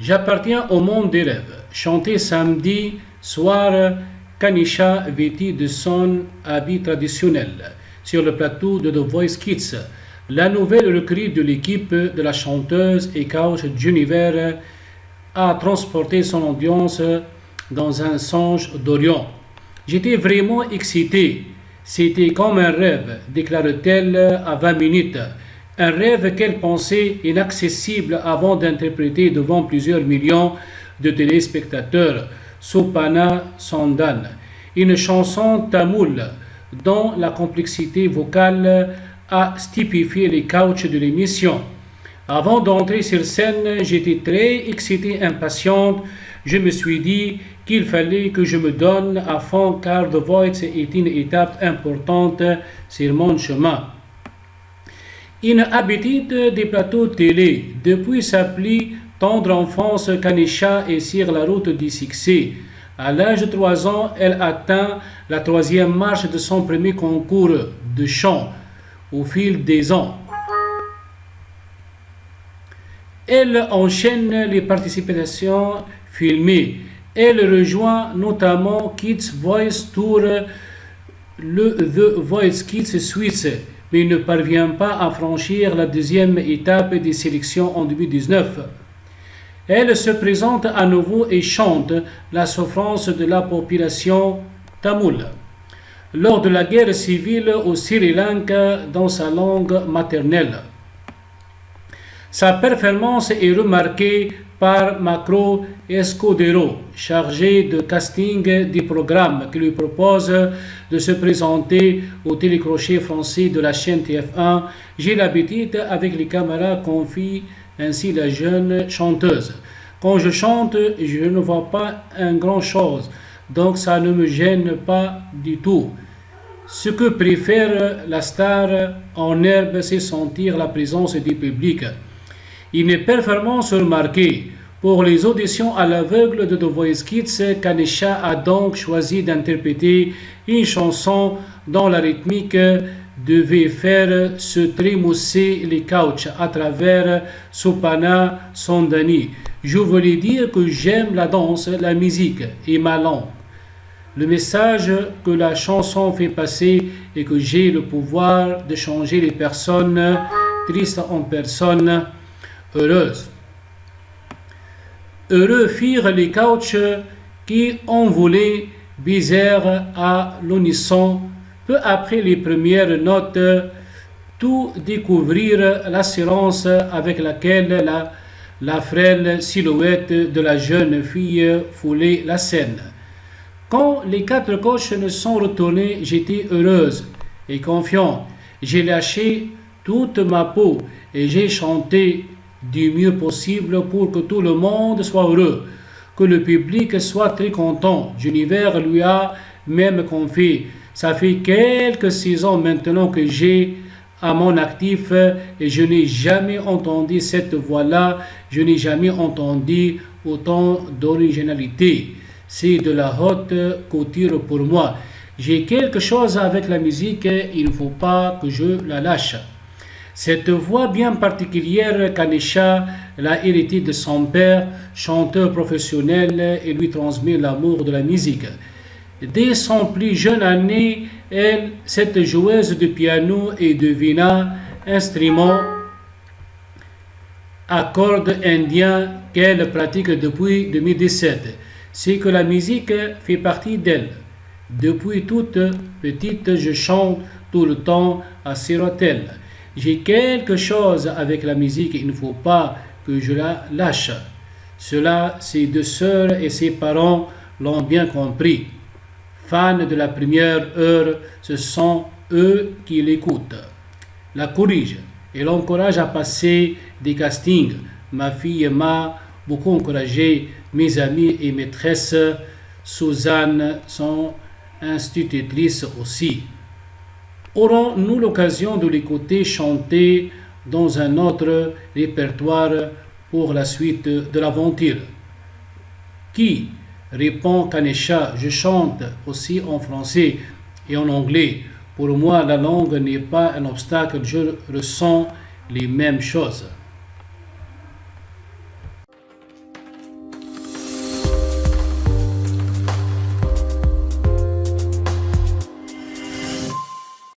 J'appartiens au monde des rêves. Chanté samedi soir, Kanisha vêtue de son habit traditionnel sur le plateau de The Voice Kids. La nouvelle recrue de l'équipe de la chanteuse et coach d'univers a transporté son audience dans un songe d'Orient. J'étais vraiment excité. C'était comme un rêve, déclare-t-elle à 20 minutes. Un rêve qu'elle pensait inaccessible avant d'interpréter devant plusieurs millions de téléspectateurs Sopana Sandan, une chanson tamoule dont la complexité vocale a stypifié les couches de l'émission. Avant d'entrer sur scène, j'étais très excité, impatiente. Je me suis dit qu'il fallait que je me donne à fond car The Voice est une étape importante sur mon chemin. Une habitude des plateaux télé. Depuis sa plus tendre enfance, Kanisha est sur la route du succès. À l'âge de 3 ans, elle atteint la troisième marche de son premier concours de chant. Au fil des ans, elle enchaîne les participations filmées. Elle rejoint notamment Kids Voice Tour, le The Voice Kids Suisse, mais ne parvient pas à franchir la deuxième étape des sélections en 2019. Elle se présente à nouveau et chante la souffrance de la population tamoule lors de la guerre civile au Sri Lanka dans sa langue maternelle. Sa performance est remarquée par Macro Escudero, chargé de casting du programme, qui lui propose de se présenter au télécrochet français de la chaîne TF1. J'ai l'habitude avec les caméras, confie ainsi la jeune chanteuse. Quand je chante, je ne vois pas un grand chose, donc ça ne me gêne pas du tout. Ce que préfère la star en herbe, c'est sentir la présence du public. Une performance remarquée. Pour les auditions à l'aveugle de The Voice Kids, Kanisha a donc choisi d'interpréter une chanson dont la rythmique devait faire se trémousser les couches à travers Sopana Sandani. Je voulais dire que j'aime la danse, la musique et ma langue. Le message que la chanson fait passer est que j'ai le pouvoir de changer les personnes tristes en personnes heureuses. Heureux firent les couches qui envolaient bizarres à l'unisson. Peu après les premières notes, tout découvrir l'assurance avec laquelle la frêle silhouette de la jeune fille foulait la scène. Quand les 4 coachs ne sont retournés, j'étais heureuse et confiante. J'ai lâché toute ma peau et j'ai chanté du mieux possible pour que tout le monde soit heureux, que le public soit très content. L'univers lui a même confié. Ça fait quelques saisons maintenant que j'ai à mon actif et je n'ai jamais entendu cette voix-là, je n'ai jamais entendu autant d'originalité. C'est de la haute couture pour moi. J'ai quelque chose avec la musique, il ne faut pas que je la lâche. Cette voix bien particulière, Kanisha l'a héritée de son père, chanteur professionnel, et lui transmet l'amour de la musique. Dès son plus jeune année, cette joueuse de piano et de vina, instrument à cordes indiens qu'elle pratique depuis 2017. C'est que la musique fait partie d'elle. Depuis toute petite, je chante tout le temps, assure-t-elle. J'ai quelque chose avec la musique, il ne faut pas que je la lâche. Cela, ses 2 sœurs et ses parents l'ont bien compris. Fans de la première heure, ce sont eux qui l'écoutent. La corrige et l'encourage à passer des castings. Ma fille m'a beaucoup encouragé, mes amis et maîtresses, Suzanne, sont institutrices aussi. Aurons-nous l'occasion de l'écouter chanter dans un autre répertoire pour la suite de l'aventure? Qui? Répond Kanisha. Je chante aussi en français et en anglais. Pour moi, la langue n'est pas un obstacle, je ressens les mêmes choses.